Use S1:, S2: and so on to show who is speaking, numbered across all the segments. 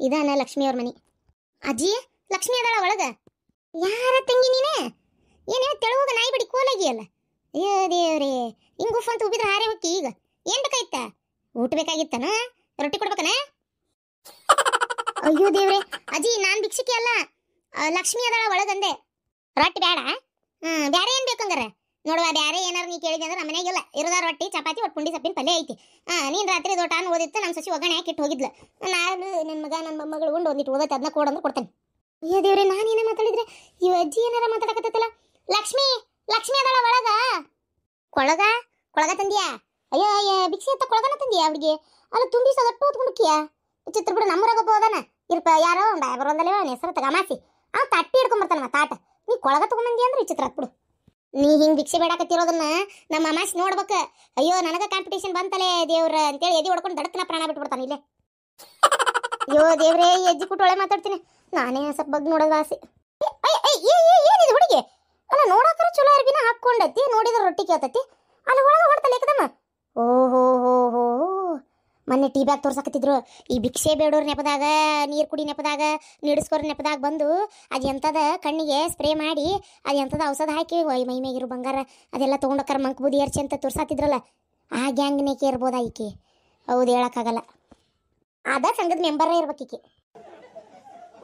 S1: ಇದಾನ ಲಕ್ಷ್ಮಿ ಅವ್ರ ಮನಿ. ಅಜ್ಜಿ, ಲಕ್ಷ್ಮಿ ಅದಳ ಒಳಗ. ಯಾರ ತಂಗಿ ನೀನೆ? ಏನೇ ತೆಳುವಾಗ ನಾಯಿ ಬಡಿ ಕೋಲಾಗಿಯಲ್ಲ. ಅಯ್ಯೋ ದೇವ್ರೇ, ಹಿಂಗ್ ಗುಫ್ ಅಂತ ಉಬ್ಬಿದ್ರೆ ಹಾರೆ ಹೋಗಿ. ಈಗ ಏನ್ ಬೇಕಾಯ್ತ? ಊಟ ಬೇಕಾಗಿತ್ತನ? ರೊಟ್ಟಿ ಕೊಡ್ಬೇಕನ? ಅಯ್ಯೋ ದೇವ್ರೆ, ಅಜ್ಜಿ ನಾನ್ ಭಿಕ್ಷುಕಿ ಅಲ್ಲ, ಲಕ್ಷ್ಮಿ ಅದಳ ಒಳಗಂದೆ. ರೊಟ್ಟಿ ಬೇಡ? ಬ್ಯಾರೆ ಏನ್ ಬೇಕಂಗಾರ ನೋಡುವ. ಬ್ಯಾರೆ ಏನಾರ ನೀ ಕೇಳಿದೆ ಅಂದ್ರೆ ನಮ್ಮ ಮನೆಗೆಲ್ಲ ಇರೋದ ರೊಟ್ಟಿ, ಚಪಾತಿ, ಒಟ್ಟು ಪುಂಡಿ ಸೊಪ್ಪಿನ ಪಲ್ಯ ಐತಿ. ನೀನ್ ರಾತ್ರಿ ದೋಟಾನ್ ಓದಿತ್ತು, ನಮ್ಮ ಸಸಿ ಒಗ್ಗರಣೆ ಹಾಕಿ ಇಟ್ಟು ಹೋಗಿದ್ಲು. ನಾನು ನನ್ನ ಮಗ ನನ್ನ ಮೊಮ್ಮಗಳು ಉಂಡು ಒಂದಿಟ್ಟು ಓದತ್ತೆ, ಅದನ್ನ ಕೊಡಂದ್ರೆ ಕೊಡ್ತೇನೆ. ಅಯ್ಯೋ ದೇವ್ರೆ, ನಾನೇನೇ ಮಾತಾಡಿದ್ರೆ ಇವ ಅಜ್ಜಿ ಏನಾರ ಮಾತಾಡಕತ್ತಲ್ಲ. ಲಕ್ಷ್ಮಿ, ಲಕ್ಷ್ಮಿ ಅದಳ ಒಳಗ. ಕೊಳಗ ಕೊಳಗ ತಂದಿಯಾ? ಅಯ್ಯೋ ಅಯ್ಯ, ಭಿಕ್ಷೆ ಎತ್ತ ಕೊಳಗನ ತಂದಿಯಾ ಅವ್ರಿಗೆ? ಅಲ್ಲ ತುಂಬಿ ಸದಟ್ಟು ಹೊತ್ಕೊಂಡ್ಕಿಯಾ? ಚಿತ್ರ ಬಿಡು, ನಮ್ಮೂರಾಗೊಬ್ಬ ಹೋದಾನ ಇರ್ಪ, ಯಾರೋ ಬರೋದಲ್ಲೇ ಅವನ ಹೆಸರು ತಗಮಾಸಿ, ಅವ್ನು ತಟ್ಟಿ ಹಿಡ್ಕೊಂಬರ್ತಾನ ತಾಟ. ನೀ ಕೊಳಗ ತಗೊಂಬಂದಿ ಅಂದ್ರೆ ಈ ಚಿತ್ರ ಬಿಡು. ನೀ ಹಿಂಗ್ ಭಿಕ್ಷೆ ಬೇಡಾಕತ್ತಿರೋದನ್ನ ನಮ್ಮ ಅಮಾಸಿ ನೋಡ್ಬೇಕ. ಅಯ್ಯೋ, ನನಗ ಕಾಂಪಿಟೇಷನ್ ಬಂತಲೇ ದೇವ್ರ ಅಂತೇಳಿ ಎದಿ ಹೊಡ್ಕೊಂಡು ದಡಕ್ನ ಪ್ರಾಣ ಬಿಟ್ಬಿಡ್ತಾನೆ ಇಲ್ಲೇ. ಅಯ್ಯೋ ದೇವ್ರೇ, ಈ ಅಜ್ಜಿ ಕುಟ್ಟು ಒಳ್ಳೆ ಮಾತಾಡ್ತೀನಿ. ನಾನೇ ಸ್ವಲ್ಪ ಬಗ್ಗೆ ನೋಡೋದು ಆಸೆ. ಏನಿದೆ ಹುಡುಗಿ? ಅಲ್ಲ ನೋಡಕ್ರ ಚಲೋ ಅರ್ಬಿನ ಹಾಕೊಂಡತಿ, ನೋಡಿದ್ರೆ ರೊಟ್ಟಿ ಕೇಳ್ತತಿ, ಅಲ್ಲಿ ಒಳಗ ಹೊಡ್ತಲ್ಲ ಏಕದಮ್ಮ. ಓಹೋ ಹೋ ಹೋ, ಮೊನ್ನೆ ಟೀ ಬ್ಯಾಗ್ ತೋರ್ಸಾಕತ್ತಿದ್ರು. ಈ ಭಿಕ್ಷೆ ಬೇಡೋರ್ ನೆಪದಾಗ, ನೀರು ಕುಡಿ ನೆಪದಾಗ, ನೀಡಿಸ್ಕೋರ್ ನೆಪದಾಗ ಬಂದು ಅದು ಎಂಥದ ಕಣ್ಣಿಗೆ ಸ್ಪ್ರೇ ಮಾಡಿ ಅದು ಎಂಥದ ಔಷಧ ಹಾಕಿ ಮೈ ಮೇಗಿರು ಬಂಗಾರ ಅದೆಲ್ಲ ತೊಗೊಂಡಕ್ಕಾರ ಮಂಕ್ ಬೂದಿ ಏರ್ಚಿ ಅಂತ ತೋರ್ಸಾತಿದ್ರಲ್ಲ, ಆ ಗ್ಯಾಂಗ್ನೇಕೆ ಇರ್ಬೋದಾ ಈಕೆ? ಹೌದು, ಹೇಳಕ್ಕಾಗಲ್ಲ. ಅದ ಸಂಘದ ಮೆಂಬರೇ ಇರ್ಬೇಕೀಕೆ.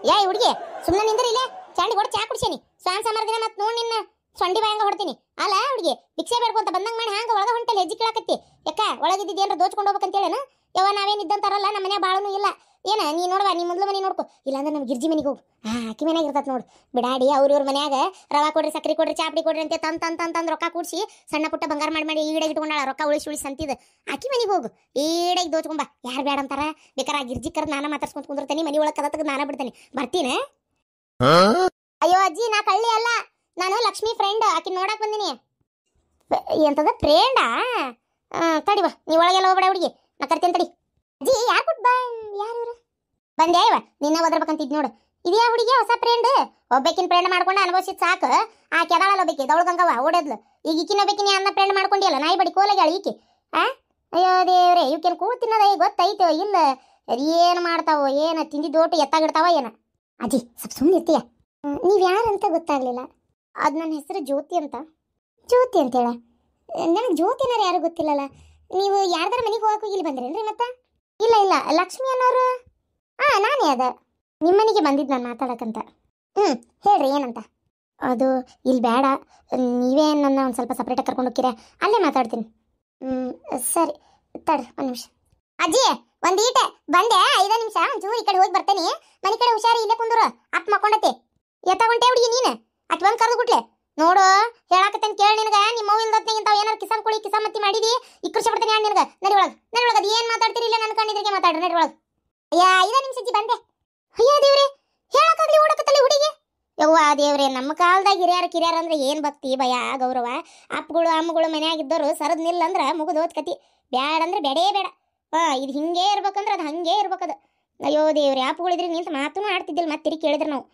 S1: ಯಾ ಹುಡುಗಿ, ಸುಮ್ಮನೆ ನಿಂದ್ರಿ ಇಲ್ಲೇ. ಚಾಂಡಿ ಹೊಡ್ ಚಾ ಕುಡ್ಸೇನಿ. ಸಾಮಾರ ದಿನ ಮತ್ತೆ ನೋಡಿ ನಿನ್ನ ಸೊಂಡಿ ಬಾಯಂಗ ಹೊಡ್ತೀನಿ. ಅಲ್ಲ ಹುಡುಗಿ, ಭಿಕ್ಷೆ ಬೇಡ್ಕೊಂತ ಬಂದಂಗ ಮಾಡಿ ಹಂಗ ಒಳಗ ಹೊಂಟಲ್ಲಿ ಹೆಜ್ಜೆ ಕೇಳಕತ್ತಿ. ಯಾಕ ಒಳಗಿದ್ದಿದ್ದು ಏನಾರ ದೋಚ್ಕೊಂಡು ಹೋಗ್ಬೇಕಂತೇಳೇನ? ಯಾವ ನಾವೇನು ಇದ್ದಂತಾರಲ್ಲ, ನಮ್ಮ ಮನೆ ಬಾಳನು ಇಲ್ಲ. ಏನ ನೀ ನೋಡುವ, ನೀ ಮೊದಲು ಮನೆ ನೋಡ್ಕೊ. ಇಲ್ಲಾಂದ್ರೆ ನಮ್ಮ ಗಿರ್ಜಿ ಮನೆಗೆ ಹೋಗು. ಆಕಿ ಮನ್ಯಾಗ ಇರ್ತತ್ ನೋಡು. ಬಿಡಾಡಿ ಅವ್ರ ಮನ್ಯಾಗ ರವಾ ಕೊಡ್ರಿ, ಸಕ್ರಿ ಕೊಡ್ರಿ, ಚಾಪಡಿ ಕೊಡ್ರಿ ಅಂತ ತಂದ್ ರೊಕ್ಕ ಕೂಡಿಸಿ ಸಣ್ಣ ಪುಟ್ಟ ಬಂಗಾರ ಮಾಡಿ ಈಡಾಗಿ ಇಟ್ಕೊಂಡಾಳ. ರೊಕ್ಕ ಉಳಿಸಿ ಅಂತಿದ್. ಆಕಿ ಮನೆಗೆ ಹೋಗು, ಈಡಾಗಿ ದೋಚ್ಕೊಂಬ. ಯಾರು ಬೇಡ ಅಂತಾರ? ಬೇಕಾರೆ ಆ ಗಿರ್ಜಿ ಕರೆದು ನಾನ ಮಾತಾಡ್ಸ್ಕೊಂತ ಕುಂದಿರ್ತಾನೆ. ಮನೆ ಒಳಗೆ ಕದ ತೆಗೆದು ನಾನ ಬಿಡ್ತಾನೆ. ಬರ್ತೀನ? ಅಯ್ಯೋ ಅಜ್ಜಿ, ನಾ ಕಳ್ಳಿ ಅಲ್ಲ, ನಾನು ಲಕ್ಷ್ಮಿ ಫ್ರೆಂಡ್. ಆಕಿ ನೋಡಕ್ ಬಂದಿನಿ. ಎಂತದ ಫ್ರೆಂಡಾ? ತಡಿವ, ನೀ ಒಳಗೆಲ್ಲ ಹೋಗ್ಬೇಡ ಹುಡುಗಿ, ನಾ ಕರ್ತೀನಿ ತಡಿ. ಅಜ್ಜಿ, ಯಾರು ಕೊಟ್ಟು ಯಾರು ಇವ್ರು? ಬಂದೆ ಇವ, ನಿನ್ನ ಒದರ್ಬೇಕಂತಿದ್ ನೋಡು. ಇದ್ಯಾ ಹುಡುಗಿ ಹೊಸ ಫ್ರೆಂಡ್? ಒಬ್ಬಾಕಿನ ಫ್ರೆಂಡ್ ಮಾಡ್ಕೊಂಡು ಅನುಭವಿಸಿದ್ ಸಾಕು. ಆ ಕೆದಾಳಲ್ಲ ಒಬ್ಬಾಕಿ ದೌಳಗಂಗವ ಓಡದ್ಲು. ಈಗ ಈಕಿನ ಒಬ್ಬಾಕಿನ ಅನ್ನ ಫ್ರೆಂಡ್ ಮಾಡ್ಕೊಂಡಿಯಲ್ಲ, ನಾಯಿ ಬಡಿ ಕೋಲಾಗ್ಯಾಳ ಈಕಿ. ಅಯ್ಯೋ ದೇವ್ರೆ, ಇವಕ್ಕೇನು ಕೂಳು ತಿನ್ನೋದ ಗೊತ್ತೈತೋ ಇಲ್ಲ? ಏನು ಮಾಡ್ತಾವೋ ಏನ? ತಿಂದಿದ್ದು ಓಟು ಎತ್ತಾಗಿಡ್ತಾವ ಏನ? ಅಜ್ಜಿ ಸ್ವಲ್ಪ ಸುಮ್ಮನೆ ಇರ್ತೀಯ? ನೀವು ಯಾರಂತ ಗೊತ್ತಾಗ್ಲಿಲ್ಲ. ಅದು ನನ್ನ ಹೆಸರು ಜ್ಯೋತಿ ಅಂತ. ಜ್ಯೋತಿ ಅಂತೇಳ? ನನಗೆ ಜ್ಯೋತಿನಾರ ಯಾರು ಗೊತ್ತಿಲ್ಲಲ್ಲ. ನೀವು ಯಾರ್ದಾರ ಮನೆಗೆ ಹೋಗಕ್ಕೆ ಇಲ್ಲಿ ಬಂದ್ರೇನ್ರಿ? ಮತ್ತೆ ಇಲ್ಲ ಇಲ್ಲ, ಲಕ್ಷ್ಮಿ ಅನ್ನೋರು. ನಾನೇ ಅದ ನಿಮ್ಮ ಮನೆಗೆ ಬಂದಿದ್ದು ನಾನು ಮಾತಾಡಕ್ಕಂತ. ಹೇಳ್ರಿ ಏನಂತ? ಅದು ಇಲ್ಲಿ ಬೇಡ, ನೀವೇ ನನ್ನ ಒಂದು ಸ್ವಲ್ಪ ಸಪ್ರೇಟಾಗಿ ಕರ್ಕೊಂಡು ಹೋಗ್ತೀರಾ? ಅಲ್ಲೇ ಮಾತಾಡ್ತೀನಿ. ಸರಿ ತಡ್ರಿ ಒಂದು ನಿಮಿಷ. ಅಜ್ಜಿ ಒಂದೀಟೆ ಬಂದೆ, 5 ನಿಮಿಷ ಒಂಚೂರು ಈ ಕಡೆ ಹೋಗಿ ಬರ್ತೇನೆ. ಮನೆ ಕಡೆ ಹುಷಾರಿ, ಇಲ್ಲೇ ಕುಂದ್ರು. ಅಪ್ಪ ಮಕ್ಕೊಂಡತಿ. ಎತ್ತಾಗೊಂಟೆ ಹುಡುಗಿ ನೀನು? ಅಟ್ ಬಂದು ಕರೆದು ಬಿಟ್ಲೆ ನೋಡು. ಹೇಳಾಕತ್ತೇನೆ ಕೇಳಿ ನಿನಗ. ನಿಮ್ಮ ಅವ್ವ ಇಲ್ದತ್ನಾಗ ಇಂಥವು ಏನಾರು ಕಿಸನ್ ಕುಳಿ ಕಿಸಮತ್ತಿ ಮಾಡಿದಿ ಇಕ್ಕರ್ಸಿ ಬಿಡ್ತೇನೆ ನಿನಗ. ನಡಿ ಒಳಗೆ, ನಡಿ ಒಳಗೆ. ಅದು ಏನು ಮಾತಾಡ್ತೀರಿ? ಇಲ್ಲ ನನ್ನ ಕಣ್ಣಿದ್ರಿಗೆ ಮಾತಾಡ್ರಿ, ನಡಿ ಒಳಗೆ. ಅಯ್ಯ 5 ನಿಮಿಷ ಅಜ್ಜಿ ಬಂದೆ. ಅಯ್ಯೋ ದೇವ್ರೆ, ಹೇಳಕ್ಕಾಗ್ಲಿ ಓಡಕತ್ತಲ್ಲ ಹುಡುಗಿ. ಯವ್ವ ದೇವ್ರೆ, ನಮ್ಮ ಕಾಲದಾಗ ಹಿರಿಯರ ಅಂದ್ರೆ ಏನು ಭಕ್ತಿ ಭಯ ಗೌರವ. ಅಪ್ಪಗಳು ಅಮ್ಮಗಳು ಮನ್ಯಾಗಿದ್ದವರು ಸರದ್ ನಿಲ್ಲ ಅಂದ್ರೆ ಮುಗಿದೋದ್ ಕತಿ. ಬ್ಯಾಡ ಅಂದ್ರೆ ಬೇಡೇ ಬೇಡ. ಇದು ಹಿಂಗೇ ಇರ್ಬೇಕಂದ್ರೆ ಅದು ಹಂಗೇ ಇರ್ಬೇಕದು. ಅಯ್ಯೋ ದೇವ್ರೆ, ಅಪ್ಪಗಳಿದ್ರೆ ನಿಂತ ಮಾತೂ ಆಡ್ತಿದ್ದಿಲ್ಲ. ಮತ್ತೆ ತಿರುಗಿ ಕೇಳಿದ್ರೆ ನಾವು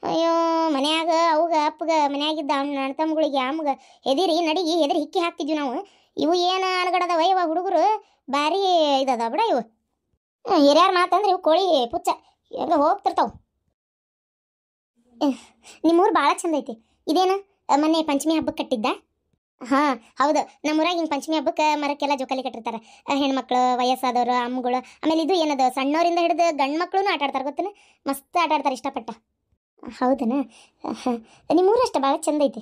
S1: ಅಯ್ಯೋ ಮನ್ಯಾಗ ಅವ್ಗ ಅಪ್ಪಗ ಮನ್ಯಾಗಿದ್ದ ಅವ್ನ ಅಣ್ಣ ತಮ್ಮಗಳಿಗೆ ಅಮ್ಮಗೆ ಹೆದಿರಿ ನಡಿಗೆ ಹೆದರಿ ಹಿಕ್ಕಿ ಹಾಕ್ತಿದ್ವಿ ನಾವು. ಇವು ಏನು ಅನಗಡದವ ಇವ ಹುಡುಗರು, ಭಾರಿ ಇದದ ಬಿಡ ಇವು. ಹಿರಿಯರ ಮಾತಂದ್ರೆ ಇವು ಕೋಳಿ ಪುಚ್ಚ ಹೆಂಗ ಹೋಗ್ತಿರ್ತಾವ. ನಿಮ್ಮೂರು ಭಾಳ ಚಂದ ಐತಿ. ಇದೇನು ಮೊನ್ನೆ ಪಂಚಮಿ ಹಬ್ಬಕ್ಕೆ ಕಟ್ಟಿದ್ದ? ಹೌದು, ನಮ್ಮೂರಾಗ ಹಿಂಗೆ ಪಂಚಮಿ ಹಬ್ಬಕ್ಕೆ ಮರಕ್ಕೆಲ್ಲ ಜೋಕಾಲಿ ಕಟ್ಟಿರ್ತಾರೆ. ಹೆಣ್ಮಕ್ಳು, ವಯಸ್ಸಾದವರು, ಅಮ್ಮಗಳು. ಆಮೇಲೆ ಇದು ಏನದು ಸಣ್ಣವರಿಂದ ಹಿಡಿದು ಗಂಡು ಮಕ್ಕಳು ಆಟ ಆಡ್ತಾರೆ ಗೊತ್ತೇನೆ. ಮಸ್ತ್ ಆಟ ಆಡ್ತಾರೆ ಇಷ್ಟಪಟ್ಟ. ಹೌದನ? ನಿಮ್ಮೂರು ಅಷ್ಟೇ ಭಾಳ ಚಂದ ಐತಿ.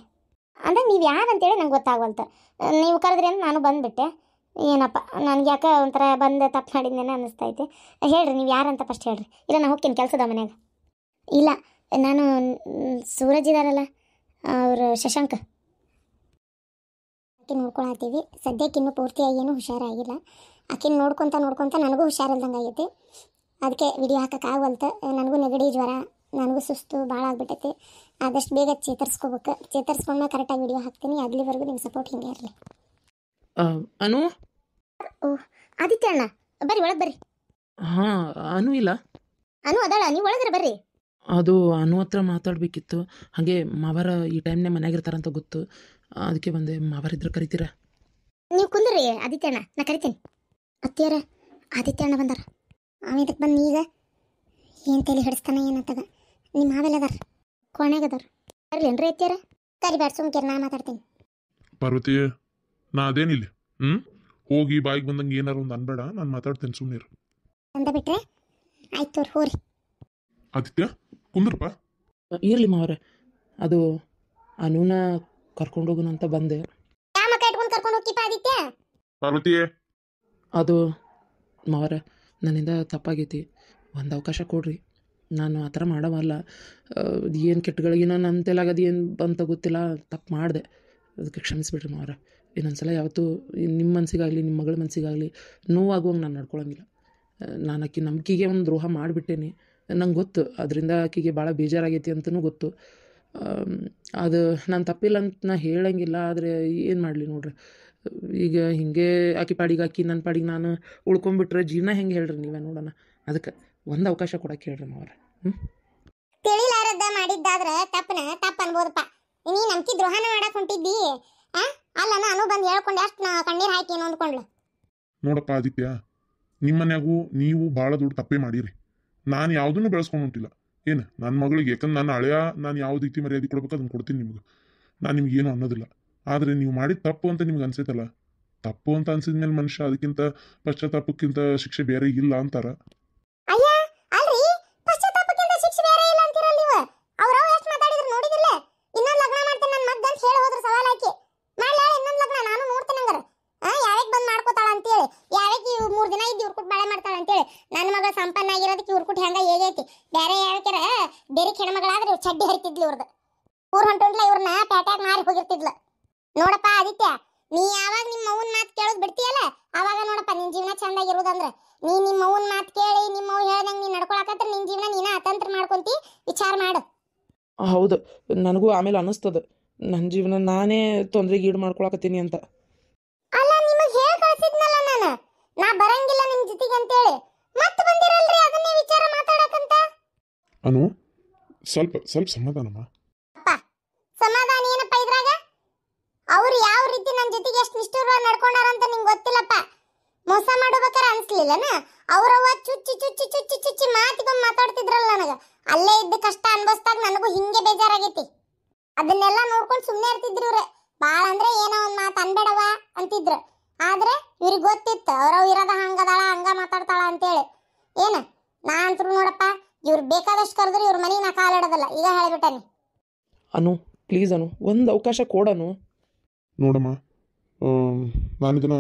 S1: ಅಂದ್ರೆ ನೀವು ಯಾರಂತೇಳಿ ನಂಗೆ ಗೊತ್ತಾಗವಲ್ತು. ನೀವು ಕರೆದ್ರಿ ಅಂತ ನಾನು ಬಂದುಬಿಟ್ಟೆ. ಏನಪ್ಪ ನನಗೆ ಯಾಕೆ ಒಂಥರ ಬಂದು ತಪ್ಪು ಮಾಡಿದ್ನೇನೋ ಅನ್ನಿಸ್ತೈತಿ. ಹೇಳ್ರಿ ನೀವು ಯಾರಂತ ಫಸ್ಟ್ ಹೇಳ್ರಿ. ಇಲ್ಲ ನಾನು ಹೋಗ್ತೀನಿ ಕೆಲಸದ ಮನ್ಯಾಗ. ಇಲ್ಲ ನಾನು ಸೂರಜ್ ಇದ್ದಾರಲ್ಲ ಅವರು ಶಶಾಂಕ್. ಆಕೆ ನೋಡ್ಕೊಳತ್ತೀವಿ ಸದ್ಯಕ್ಕೆ. ಇನ್ನೂ ಪೂರ್ತಿಯಾಗಿ ಏನೂ ಹುಷಾರಾಗಿಲ್ಲ. ಆಕೆನ ನೋಡ್ಕೊತ ನನಗೂ ಹುಷಾರಿಲ್ದಂಗೆ ಆಗೈತಿ. ಅದಕ್ಕೆ ವಿಡಿಯೋ ಹಾಕೋಕ್ಕಾಗವಲ್ತು. ನನಗೂ ನೆಗಡಿ ಜ್ವರ, ನನಗೂ ಸುಸ್ತು ಭಾಳ ಆಗ್ಬಿಟ್ಟೈತಿ. ಆದಷ್ಟು ಬೇಗ ಚೇತರಿಸ್ಕೋಬೇಕು. ಚೇತರಿಸ್ಕೊಂಡ್ಮೇಲೆ ಕರೆಕ್ಟಾಗಿ ವಿಡಿಯೋ ಹಾಕ್ತೀನಿ. ಅಲ್ಲಿವರೆಗೂ ನಿಮ್ಮ ಸಪೋರ್ಟ್ ಹಿಂಗೆ ಇರಲಿ.
S2: ಅನು?
S1: ಆದಿತ್ಯ ಅಣ್ಣ ಬರ್ರಿ, ಒಳಗೆ ಬರ್ರಿ.
S2: ಅನು ಇಲ್ಲ?
S1: ಅನು ಅದಾಳ, ನೀವು ಒಳಗರ ಬರ್ರಿ.
S2: ಅದು ಅನು ಹತ್ರ ಮಾತಾಡಬೇಕಿತ್ತು. ಹಾಗೆ ಮಾವರ ಈ ಟೈಮ್ನೇ ಮನೆಯಾಗಿರ್ತಾರಂತ ಗೊತ್ತು, ಅದಕ್ಕೆ ಬಂದೆ. ಮಾವರಿದ್ರೆ ಕರಿತೀರಾ?
S1: ನೀವು ಕುಂದ್ರಿ ಆದಿತ್ಯ ಅಣ್ಣ, ನಾ ಕರಿತೀನಿ. ಅತ್ತಿಯಾರ ಆದಿತ್ಯ ಅಣ್ಣ ಬಂದಾರ. ಆಮೇದಕ್ಕೆ ಬಂದು ಈಗ ಏನು ತಲೆ ಹಿಡಿಸ್ತಾನ ಏನಂತಾಗ ನಿಮ್ಮ ಮಾವೆಲ್ಲದಾರ ಕೋಣೆಗದಾರ ಬರ್ಲೇನ್ರಿ ಎತ್ತಾರ ಕರಿಬೇಡ ಸುಮ್ಕಿರ್ ನಾ ಮಾತಾಡ್ತೀನಿ.
S3: ಪಾರ್ವತಿ, ನಾ ಅದೇನಿಲ್ಲ. ಹೋಗಿ ಬಾಯಿಗೆ ಬಂದಂಗೆ ಏನಾರು ಒಂದು ಅನ್ಬೇಡ, ನಾನು ಮಾತಾಡ್ತೇನೆ ಸುಮ್ಮನೆ.
S1: ಅಂದ ಬಿಟ್ರೆ ಆಯ್ತು ಹೋರಿ.
S3: ಆದಿತ್ಯ ಕುಂದ್ರಪ್ಪ.
S2: ಇರಲಿ ಮಾವರೆ, ಅದು ಅನುನ ಕರ್ಕೊಂಡೋಗೋಣಂತ ಬಂದೆ.
S1: ಯಾವ ಮಕ್ಕ ಇಟ್ಕೊಂಡು ಕರ್ಕೊಂಡು ಹೋಗಿಪ್ಪ ಆದಿತ್ಯ?
S3: ಪಾರ್ವತಿ,
S2: ಅದು ಮಾವರೆ ನನ್ನಿಂದ ತಪ್ಪಾಗೈತಿ, ಒಂದು ಅವಕಾಶ ಕೊಡ್ರಿ. ನಾನು ಆ ಥರ ಮಾಡವಲ್ಲ. ಏನು ಕೆಟ್ಟಗಳಿಗೇನೋ ನನ್ನ ತೆಲಾಗದು ಏನು ಬಂತ ಗೊತ್ತಿಲ್ಲ, ತಪ್ಪು ಮಾಡಿದೆ. ಅದಕ್ಕೆ ಕ್ಷಮಿಸ್ಬಿಡ್ರಿ ಮಾವರೆ. ಇನ್ನೊಂದ್ಸಲ ಯಾವತ್ತೂ ನಿಮ್ಮ ಮನಸ್ಸಿಗಾಗಲಿ ನಿಮ್ಮ ಮಗಳ ಮನಸ್ಸಿಗಾಗಲಿ ನೋವಾಗುವಂಗೆ ನಾನು ನಡ್ಕೊಳಂಗಿಲ್ಲ. ನಾನು ಆಕೆ ನಂಬಿಕೆಗೆ ಒಂದು ದ್ರೋಹ ಮಾಡಿಬಿಟ್ಟೇನಿ. ನಂಗೆ ಗೊತ್ತು, ಅದರಿಂದ ಆಕೆಗೆ ಭಾಳ ಬೇಜಾರಾಗೈತಿ ಅಂತಲೂ ಗೊತ್ತು. ಅದು ನಾನು ತಪ್ಪಿಲ್ಲ ಅಂತ ನಾ ಹೇಳಂಗಿಲ್ಲ, ಆದರೆ ಏನು ಮಾಡಲಿ ನೋಡ್ರಿ. ಈಗ ಹಿಂಗೆ ಆಕೆ ಪಾಡಿಗೆ ಆಕಿ ನನ್ನ ಪಾಡಿಗೆ ನಾನು ಉಳ್ಕೊಂಡ್ಬಿಟ್ರೆ ಜೀವನ ಹೆಂಗೆ ಹೇಳ್ರಿ ನೀವೇ ನೋಡೋಣ. ಅದಕ್ಕೆ ಒಂದು ಅವಕಾಶ ಕೊಡಕ್ಕೆ ಹೇಳ್ರಿ ಮಾವರೆ.
S1: ತಿಳಿಲಾರದ್ದ ಮಾಡಿದ್ದಾದ್ರೆ ತಪ್ಪು ಅನ್ಬೋದಪ್ಪ. ನೀ ನಂಬಿಕೆ ದ್ರೋಹನ ಮಾಡಕ್ ಹೊಂಟಿದ್ದಿ. ಅಲ್ಲ ನಾನು ಬಂದು ಹೇಳ್ಕೊಂಡು ಅಷ್ಟು ಕಣ್ಣೀರು ಹಾಕಿ ಏನು ಅಂದ್ಕೊಂಡ್ಲು.
S3: ನೋಡಪ್ಪ ಆದಿತ್ಯ, ನಿಮ್ಮ ಮನ್ಯಾಗೂ ನೀವು ಭಾಳ ದೊಡ್ಡ ತಪ್ಪೇ ಮಾಡಿರಿ. ನಾನು ಯಾವುದನ್ನು ಬೆಳೆಸ್ಕೊಂಡು ಹೊಂಟಿಲ್ಲ. ಏನು ನನ್ನ ಮಗಳಿಗೆ, ಯಾಕಂದ್ರೆ ನಾನು ಹಳೆಯ ನಾನು ಯಾವ ರೀತಿ ಮರ್ಯಾದೆ ಕೊಡ್ಬೇಕು ಅದನ್ನು ಕೊಡ್ತೀನಿ ನಿಮ್ಗೆ. ನಾನು ನಿಮ್ಗೇನು ಅನ್ನೋದಿಲ್ಲ. ಆದರೆ ನೀವು ಮಾಡಿದ ತಪ್ಪು ಅಂತ ನಿಮ್ಗೆ ಅನ್ಸೈತಲ್ಲ, ತಪ್ಪು ಅಂತ ಅನ್ಸಿದ್ಮೇಲೆ ಮನುಷ್ಯ ಅದಕ್ಕಿಂತ ಪಶ್ಚಾತ್ತಾಪಕ್ಕಿಂತ ಶಿಕ್ಷೆ ಬೇರೆ ಇಲ್ಲ ಅಂತಾರ.
S1: ಅಯ್ಯ ಅಲ್ರಿ, ಪಶ್ಚಾತ್ತಾಪಕ್ಕಿಂತ ಶಿಕ್ಷೆ ಬೇರೆ ಇಲ್ಲ ಅಂತೀರಲ್ಲ ನೀವು. ಅವ್ರು ಎಷ್ಟು ಮಾತಾಡಿದ್ರು ನೋಡಿದಿಲ್ಲ. ಇನ್ನೊಂದು ಲಗ್ನ ಮಾಡ್ತೇನೆ ನನ್ನ ಮಗ್ಗ ಅಂತ ಹೇಳಿ ಹೋದ್ರು ಸವಾಲ್ ಹಾಕಿ. ಮಾಡ್ಲಿ ಇನ್ನೊಂದು ಲಗ್ನ ನಾನು ನೋಡ್ತೇನೆ ಹಂಗಾರ. ಯಾವಾಗ ಬಂದು ಮಾಡ್ಕೋತಾಳ ಅಂತೇಳಿ, ಯಾವಾಗ 3 ದಿನ ಇದ್ದು ಇವ್ರ ಕುಟ್ ಬಾಳೆ ಮಾಡ್ತಾಳ ಅಂತೇಳಿ. ನನ್ನ ಮಗ ಸಂಪನ್ನ ಆಗಿರೋದಕ್ಕೆ ಇವ್ರ ಕುಟ್ ಹೆಂಗ ಹೇಗೈತಿ. ಬೇರೆ ಯಾವ್ಯಾರ ಬೇರೆ ಹೆಣ್ಮಗಳಾದ್ರೆ ಇವ್ರು ಚಡ್ಡಿ ಹರಿತಿದ್ಲು. ಇವ್ರದ್ದು ಊರ್ ಹೊಂಟೊಂಡ್ಲ ಇವ್ರನ್ನ ಪ್ಯಾಟ್ಯಾಗ ಮಾರಿ ಹೋಗಿರ್ತಿದ್ಲು. ನೋಡಪ್ಪ ಆದಿತ್ಯ, ನೀ ಯಾವಾಗ ನಿಮ್ಮ ಅವ್ವನ ಮಾತು ಕೇಳೋದು ಬಿಡ್ತೀಯಲ್ಲ, ಆವಾಗ ನೋಡಪ್ಪ ನಿನ್ ಜೀವನ ಚಂದಾಗಿರೋದಂದ್ರೆ. ನೀ ನಿಮ್ಮ ಅವ್ವನ ಮಾತು ಕೇಳಿ ನಿಮ್ಮ ಅವ್ವ ಹೇಳ್ದಂಗೆ ನೀನು ನಡ್ಕೊಳಕತ್ರ ನಿನ್ನ ಜೀವನ ನೀನ ಅತಂತ್ರ ಮಾಡ್ಕೊಂತಿ. ವಿಚಾರ ಮಾಡು.
S2: ಹೌದು, ನನಗೂ ಆಮೇಲೆ ಅನ್ನಿಸ್ತದೆ ನನ್ನ ಜೀವನ ನಾನೇ ತೊಂದರೆಗೆ ಈಡು ಮಾಡ್ಕೊಳಕತ್ತೀನಿ ಅಂತ.
S1: ಅಲ್ಲ ನಿಮಗೆ ಹೇಳಿ ಕಳಿಸಿದ್ನಲ್ಲ ನಾನು, ನಾ ಬರಂಗಿಲ್ಲ ನಿಮ್ಮ ಜೊತೆಗೆ ಅಂತೇಳಿ. ಮತ್ತೆ ಬಂದಿರಲ್ರಿ ಅದನ್ನೇ ವಿಚಾರ ಮಾತಾಡಕಂತ.
S3: ಅನು, ಸ್ವಲ್ಪ ಸಮಾಧಾನಮ್ಮ.
S1: ಅಪ್ಪ ಸಮಾಧಾನ ಏನಪ್ಪ ಇದ್ರಾಗ? ಅವ್ರು ಯಾವ ರೀತಿ ನನ್ನ ಜೊತೆಗೆ ಎಷ್ಟು ನಿಷ್ಠುರವಾಗಿ ನಡ್ಕೊಂಡಾರ ಅಂತ ನಿಂಗೆ ಗೊತ್ತಿಲ್ಲಪ್ಪ. ಮೋಸ ಮಾಡ್ಬೇಕಾರೆ ಅನ್ಸ್ಲಿಲ್ಲನ? ಅವ್ರವ್ವ ಚುಚ್ಚಿ ಮಾತಿಗೊಂದು ಮಾತಾಡ್ತಿದ್ರಲ್ಲ ನನಗೆ. ಅಲ್ಲೇ ಇದ್ದ ಕಷ್ಟ ಅನ್ಭವಿಸ್ದಾಗ ನನಗೂ ಹಿಂಗೆ ಬೇಜಾರಾಗೈತಿ. ಅದನ್ನೆಲ್ಲ ನೋಡ್ಕೊಂಡು ಸುಮ್ಮನೆ ಇರ್ತಿದ್ರು ಇವ್ರೆ. ಭಾಳ ಅಂದ್ರೆ ಏನೋ ಒಂದು ಮಾತು ಅನ್ಬೇಡವ ಅಂತಿದ್ರು. ಆದ್ರೆ ಇವ್ರಿಗೆ ಗೊತ್ತಿತ್ತು ಅವ್ರವ್ ಇರೋದ ಹಂಗದಾಳ, ಹಂಗ ಮಾತಾಡ್ತಾಳ ಅಂತೇಳಿ. ಏನ ನಾ ಅಂತೂ ನೋಡಪ್ಪ, ಇವ್ರು ಬೇಕಾದಷ್ಟು ಕರೆದ್ರು ಇವ್ರ ಮನೆಗೆ ನಾ ಕಾಲಿಡೋದಲ್ಲ. ಈಗ ಹೇಳಿಬಿಟ್ಟನಿ.
S2: ಅನು ಪ್ಲೀಸ್ ಅನು, ಒಂದು ಅವಕಾಶ ಕೊಡನು.
S3: ನೋಡಮ್ಮ, ನಾನು ಇದನ್ನು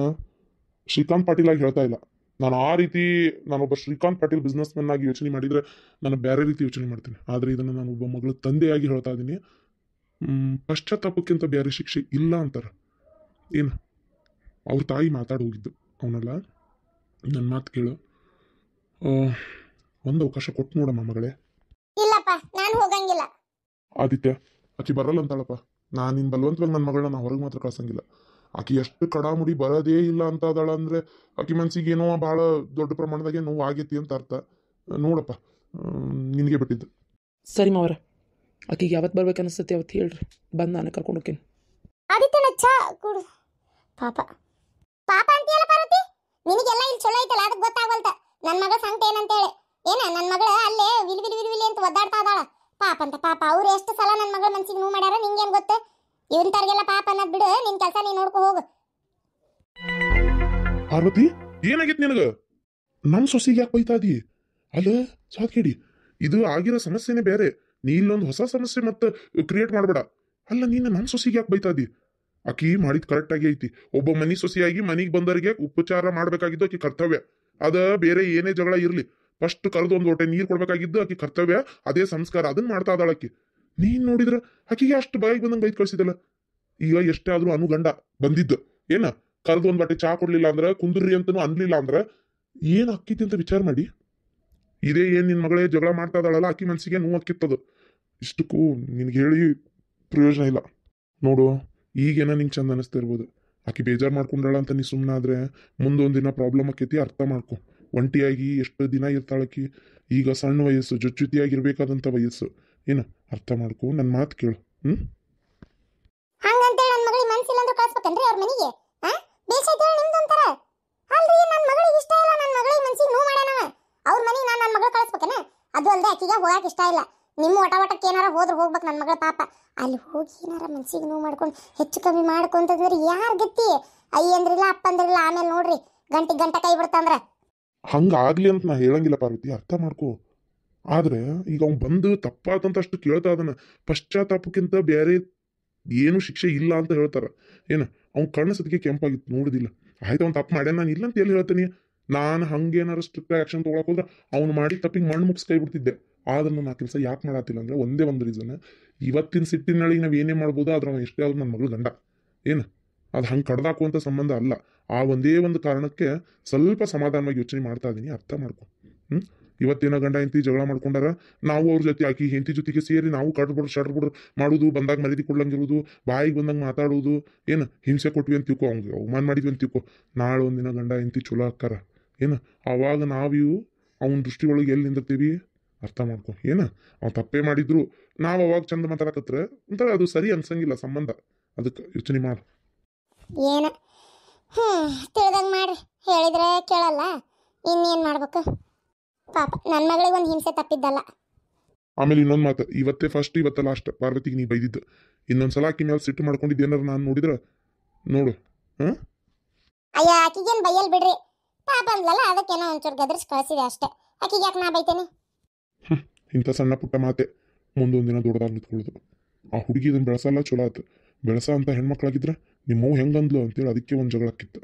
S3: ಶ್ರೀಕಾಂತ್ ಪಾಟೀಲ್ ಆಗಿ ಹೇಳ್ತಾ ಇಲ್ಲ. ನಾನು ಆ ರೀತಿ ನಾನೊಬ್ಬ ಶ್ರೀಕಾಂತ್ ಪಾಟೀಲ್ ಬಿಸ್ನೆಸ್ ಮೆನ್ ಆಗಿ ಯೋಚನೆ ಮಾಡಿದರೆ ನಾನು ಬೇರೆ ರೀತಿ ಯೋಚನೆ ಮಾಡ್ತೀನಿ. ಆದರೆ ಇದನ್ನು ನಾನು ಒಬ್ಬ ಮಗಳ ತಂದೆಯಾಗಿ ಹೇಳ್ತಾ ಇದ್ದೀನಿ. ಪಶ್ಚಾತ್ತಾಪಕ್ಕಿಂತ ಬೇರೆ ಶಿಕ್ಷೆ ಇಲ್ಲ ಅಂತಾರೆ. ಏನು ಅವ್ರ ತಾಯಿ ಮಾತಾಡಿ ಹೋಗಿದ್ದು ಅವನಲ್ಲ. ನನ್ನ ಮಾತು ಕೇಳು, ಒಂದು ಅವಕಾಶ ಕೊಟ್ಟು ನೋಡಮ್ಮ ಮಗಳೇ.
S1: ಇಲ್ಲಪ್ಪ, ನಾನು ಹೋಗಂಗಿಲ್ಲ.
S3: ಆದಿತ್ಯ, ಆಕಿ ಬರಲ್ಲ ಅಂತಾಳಪ್ಪ. ನಾನು ನಿನ್ನ ಬಲವಂತವಾಗಿ ನನ್ನ ಮಗಳನ್ನ ಹೊರಗೆ ಮಾತ್ರ ಕಳ್ಸಂಗಿಲ್ಲ. ಆಕಿ ಎಷ್ಟು ಕಡಾಮುಡಿ ಬರೋದೇ ಇಲ್ಲ ಅಂತ ಅದಾಳ ಅಂದರೆ ಆಕಿ ಮನ್ಸಿಗೆ ಏನೋ ಭಾಳ ದೊಡ್ಡ ಪ್ರಮಾಣದಾಗೆ ನೋವು ಆಗೈತಿ ಅಂತ ಅರ್ಥ. ನೋಡಪ್ಪ, ನಿನಗೆ ಬಿಟ್ಟಿದ್ದು.
S2: ಸರಿ ಮಾವರ, ಆಕಿಗೆ ಯಾವತ್ತು ಬರ್ಬೇಕು ಅನಿಸ್ತೈತಿ ಅವತ್ತು ಹೇಳ್ರಿ, ಬಂದು ನಾನೇ ಕರ್ಕೊಂಡು ಹೋಗ್ತೀನಿ.
S1: ಆದಿತ್ಯನ ಚಾ ಕುಡು. ಪಾಪ ಅಂತೀಯಲ್ಲ ಪಾರ್ವತಿ, ನಿನಗೆಲ್ಲ ಇಲ್ಲಿ ಚಲೋ ಐತಲ್ಲ, ಅದಕ್ಕೆ ಗೊತ್ತಾಗಲ್ತ ನನ್ನ ಮಗಳ ಸಂಕಟ ಏನಂತೇಳಿ. ಏನ ನನ್ನ ಮಗಳ ಅಲ್ಲೇ ವಿಲಿ ಅಂತ ಒದ್ದಾಡ್ತಾ ಇದಾಳ. ಪಾಪ ಅಂತ ಪಾಪ. ಅವ್ರು ಎಷ್ಟು ಸಲ ನನ್ನ ಮಗಳ ಮನ್ಸಿಗೆ ನೋವು ಮಾಡ್ಯಾರ ನಿಂಗೇನು ಗೊತ್ತು? ಇವಂತವ್ರಿಗೆಲ್ಲ ಪಾಪ ಅನ್ನೋದು ಬಿಡು, ನಿನ್ ಕೆಲಸ ನೀನು ನೋಡ್ಕೊ ಹೋಗು.
S3: ಪಾರ್ವತಿ, ಏನಾಗೈತಿ ನಿನಗ? ನನ್ನ ಸೊಸಿಗೆ ಯಾಕೆ ಬೈತಾ ಇದೀ? ಅಲ್ಲ ಸಾತ್ಕೇಡಿ, ಇದು ಆಗಿರೋ ಸಮಸ್ಯೆನೇ ಬೇರೆ. ನೀ ಇಲ್ಲೊಂದು ಹೊಸ ಸಮಸ್ಯೆ ಮತ್ತೆ ಕ್ರಿಯೇಟ್ ಮಾಡಬೇಡ. ಅಲ್ಲ ನೀನು ನನ್ನ ಸೊಸಿಗೆ ಯಾಕೆ ಬೈತಾ ಇದೀ? ಆಕಿ ಮಾಡಿದ ಕರೆಕ್ಟಾಗಿ ಐತಿ. ಒಬ್ಬ ಮನಿ ಸೊಸಿಯಾಗಿ ಮನಿಗೆ ಬಂದವರಿಗೆ ಉಪಚಾರ ಮಾಡಬೇಕಾಗಿದ್ದು ಆಕಿ ಕರ್ತವ್ಯ. ಅದ ಬೇರೆ ಏನೇ ಜಗಳ ಇರಲಿ, ಫಸ್ಟ್ ಕರೆದು ಒಂದು ಲೋಟೆ ನೀರು ಕೊಡ್ಬೇಕಾಗಿದ್ದು ಆಕಿ ಕರ್ತವ್ಯ. ಅದೇ ಸಂಸ್ಕಾರ, ಅದನ್ನ ಮಾಡ್ತಾ ಇದ್ದಾಳ ಆಕಿ. ನೀನ್ ನೋಡಿದ್ರ ಆಕಿಗೆ ಅಷ್ಟು ಬಾಯಿಗೆ ಬಂದಂಗೆ ಬೈದ್ ಕಳ್ಸಿದಲ್ಲ. ಈಗ ಎಷ್ಟೇ ಆದ್ರೂ ಅನುಗಂಡ ಬಂದಿದ್ದು ಏನ ಕರೆದು ಒಂದು ಬಟ್ಟೆ ಚಾ ಕೊಡ್ಲಿಲ್ಲ ಅಂದ್ರೆ, ಕುಂದ್ರಿ ಅಂತನೂ ಅನ್ಲಿಲ್ಲ ಅಂದ್ರೆ ಏನ್ ಅಕ್ಕಿತಿ ಅಂತ ವಿಚಾರ ಮಾಡಿ. ಇದೇ ಏನ್ ನಿನ್ ಮಗಳೇ ಜಗಳ ಮಾಡ್ತಾ ಇದ್ದಾಳಲ್ಲ, ಆಕಿ ಮನ್ಸಿಗೆ ನೋವು ಅಕ್ಕಿತ್ತದು. ಇಷ್ಟಕ್ಕೂ ನಿನ್ಗೆ ಹೇಳಿ ಪ್ರಯೋಜನ ಇಲ್ಲ. ನೋಡು, ಈಗೇನ ನಿಂಗೆ ಚಂದ ಅನಿಸ್ತಿರ್ಬೋದು. ಆಕಿ ಬೇಜಾರು ಮಾಡ್ಕೊಂಡಾಳ ಅಂತ ನೀ ಸುಮ್ಮನಾದ್ರೆ ಮುಂದೊಂದು ದಿನ ಪ್ರಾಬ್ಲಮ್ ಆಕೈತಿ. ಅರ್ಥ ಮಾಡ್ಕೊ. ಒಂಟಿಯಾಗಿ ಎಷ್ಟು ದಿನ ಇರ್ತಾಳಕಿ. ಈಗ ಸಣ್ಣ ವಯಸ್ಸು, ಜೊತೆಯಾಗಿರ್ಬೇಕಾದಂಥ ವಯಸ್ಸು. ಏನು ಅರ್ಥ ಮಾಡ್ಕೊ, ನನ್ನ ಮಾತು ಕೇಳು.
S1: ಹಂಗಂತೇಳಿ ನನ್ನ ಮಗಳಿಗೆ ಮನಸ್ಸಿಲ್ಲ ಅಂದ್ರೆ ಕಳ್ಸ್ಬೇಕನ್ರಿ ಅವ್ರ ಮನೆಗೆ? ಬೇಸೈತೆ ನಿಮ್ದು ಅಂತಾರ ಅಲ್ರಿ. ನನ್ನ ಮಗಳಿಗೆ ಇಷ್ಟ ಇಲ್ಲ, ನನ್ನ ಮಗಳಿಗೆ ಮನ್ಸಿಗೆ ನೋವು ಮಾಡ್ಯಾನವ. ಅವ್ರ ಮನೆಗೆ ನಾನು ನನ್ನ ಮಗಳು ಕಳಿಸ್ಬೇಕನ? ಅದು ಅಲ್ದ ಹೋಗಕ್ಕೆ ಇಷ್ಟ ಇಲ್ಲ. ನಿಮ್ಮ ಒಟಕ್ಕೆ ಏನಾರ ಹೋದ್ರೆ ಹೋಗ್ಬೇಕು ನನ್ನ ಮಗಳ ಪಾಪ. ಅಲ್ಲಿ ಹೋಗಿ ಏನಾರ ಮನ್ಸಿಗೆ ನೋವು ಮಾಡ್ಕೊಂಡು ಹೆಚ್ಚು ಕಮ್ಮಿ ಮಾಡ್ಕೊಂತಂದ್ರೆ ಯಾರು ಗತಿ? ಅಯ್ಯ ಅಂದ್ರಿಲ್ಲ ಅಪ್ಪ ಅಂದ್ರಿಲ್ಲ, ಆಮೇಲೆ ನೋಡ್ರಿ ಗಂಟೆ ಕೈ ಬಿಡ್ತಂದ್ರ.
S3: ಹಂಗಾಗ್ಲಿ ಅಂತ ನಾ ಹೇಳಂಗಿಲ್ಲ ಪಾರ್ವತಿ, ಅರ್ಥ ಮಾಡ್ಕೋ. ಆದ್ರೆ ಈಗ ಅವ್ನು ಬಂದು ತಪ್ಪಾತಂತ ಅಷ್ಟು ಕೇಳ್ತಾ ಅದನ್ನ, ಪಶ್ಚಾತ್ತಾಪಕ್ಕಿಂತ ಬೇರೆ ಏನು ಶಿಕ್ಷೆ ಇಲ್ಲ ಅಂತ ಹೇಳ್ತಾರ. ಏನು ಅವ್ನ ಕಣ್ಣು ಸತಿಗೆ ಕೆಂಪಾಗಿತ್ತು ನೋಡುದಿಲ್ಲ. ಆಯ್ತು ಅವ್ನು ತಪ್ಪು ಮಾಡ್ಯಾನ, ನಾನು ಇಲ್ಲ ಅಂತ ಎಲ್ಲಿ ಹೇಳ್ತೀನಿ. ನಾನು ಹಂಗೇನಾರು ಸ್ಟ್ರಿಕ್ಟ್ ಆಕ್ಷನ್ ತೊಗೊಳಕ್ ಹೋದ್ರೆ ಅವ್ನು ಮಾಡಿ ತಪ್ಪಿಗೆ ಮಣ್ಣು ಮುಗಿಸ್ ಕೈ ಬಿಡ್ತಿದ್ದೆ. ಆದ್ರೆ ನಾನು ಆ ಕೆಲಸ ಯಾಕೆ ಮಾಡತ್ತಿಲ್ಲ ಅಂದ್ರೆ ಒಂದೇ ಒಂದು ರೀಸನ್, ಇವತ್ತಿನ ಸಿಟ್ಟಿನೊಳಗೆ ನಾವು ಏನೇ ಮಾಡ್ಬೋದು, ಆದ್ರೆ ಅವ್ನು ಎಷ್ಟೇ ಆದ್ರೂ ನನ್ನ ಮಗಳು ಗಂಡ. ಏನು ಅದು ಹಂಗೆ ಕಡ್ದಾಕುವಂಥ ಸಂಬಂಧ ಅಲ್ಲ. ಆ ಒಂದೇ ಒಂದು ಕಾರಣಕ್ಕೆ ಸ್ವಲ್ಪ ಸಮಾಧಾನವಾಗಿ ಯೋಚನೆ ಮಾಡ್ತಾ ಇದ್ದೀನಿ, ಅರ್ಥ ಮಾಡ್ಕೊ. ಇವತ್ತೇನೋ ಗಂಡ ಹೆಂಡತಿ ಜಗಳ ಮಾಡ್ಕೊಂಡಾರ, ನಾವು ಅವ್ರ ಜೊತೆ ಆಕಿ ಹೆಂಡತಿ ಜೊತೆಗೆ ಸೇರಿ ನಾವು ಶಡ್ಬಿಡ್ರು ಮಾಡೋದು, ಬಂದಾಗ ಮರ್ಯಾದೆ ಕೊಡ್ಲಂಗಿರೋದು, ಬಾಯಿಗೆ ಬಂದಂಗೆ ಮಾತಾಡೋದು, ಏನು ಹಿಂಸೆ ಕೊಟ್ವಿ ಅಂತ ತಿಳ್ಕೊ, ಅವ್ನಿಗೆ ಅವಮಾನ ಮಾಡಿದ್ವಿ ಅಂತ ತಿಳ್ಕೊ. ನಾಳೆ ಒಂದಿನ ಗಂಡ ಹೆಂಡತಿ ಚಲೋ ಅಕ್ಕಾರ, ಏನು ಅವಾಗ ನಾವಿವು ಅವನ ದೃಷ್ಟಿ ಒಳಗೆ ಎಲ್ಲಿ ನಿಂದಿರ್ತೀವಿ, ಅರ್ಥ ಮಾಡ್ಕೊ. ಏನು ಅವ್ನು ತಪ್ಪೇ ಮಾಡಿದ್ರು ನಾವು ಅವಾಗ ಚಂದ ಮಾತಾಡಕತ್ರ ಒಂಥರ ಅದು ಸರಿ ಅನ್ಸಂಗಿಲ್ಲ ಸಂಬಂಧ. ಅದಕ್ಕೆ ಯೋಚನೆ ಮಾಡು.
S1: ಏನ ತಿಳಿದಂಗೆ ಮಾಡ್ರಿ, ಹೇಳಿದ್ರೆ ಕೇಳಲ್ಲ, ಇನ್ನೇನು ಮಾಡ್ಬೇಕು ಪಾಪ. ನನ್ನ ಮಗಳಿಗೆ ಒಂದು ಹಿಂಸೆ ತಪ್ಪಿದ್ದಲ್ಲ.
S3: ಆಮೇಲೆ ಇನ್ನೊಂದು ಮಾತು, ಇವತ್ತೇ ಫಸ್ಟ್ ಇವತ್ತ ಲಾಸ್ಟ್ ಪಾರ್ವತಿಗೆ ನೀ ಬೈದಿದ್ದು. ಇನ್ನೊಂದ್ಸಲ ಆಕಿ ಮೇಲೆ ಸಿಟ್ಟು ಮಾಡ್ಕೊಂಡಿದ್ದು ಏನಾರು ನಾನು ನೋಡಿದ್ರೆ ನೋಡು.
S1: ಅಯ್ಯ ಆಕಿಗೇನು ಬೈಯಲ್ ಬಿಡ್ರಿ, ಪಾಪ ಅಂದ್ಲಲ್ಲ ಅದಕ್ಕೇನೋ ಒಂಚೂರು ಗದರ್ಸ್ ಕಳಿಸಿದೆ ಅಷ್ಟೇ. ಆಕಿಗೆ ಯಾಕೆ ನಾ ಬೈತೇನೆ?
S3: ಇಂಥ ಸಣ್ಣ ಪುಟ್ಟ ಮಾತೆ ಮುಂದೊಂದು ದಿನ ದೊಡ್ಡದಾಗಿ ನಿಂತ್ಕೊಳ್ಳೋದು. ಆ ಹುಡುಗಿ ಇದನ್ನು ಬೆಳೆಸಲ್ಲ, ಚಲೋ ಆಯ್ತು. ಬೆಳೆಸ ಅಂತ ಹೆಣ್ಮಕ್ಳಾಗಿದ್ರೆ ನಿಮ್ಮವು ಹೆಂಗಂದ್ಲು ಅಂತೇಳಿ ಅದಕ್ಕೆ ಒಂದು ಜಗಳಕ್ಕಿತ್ತು.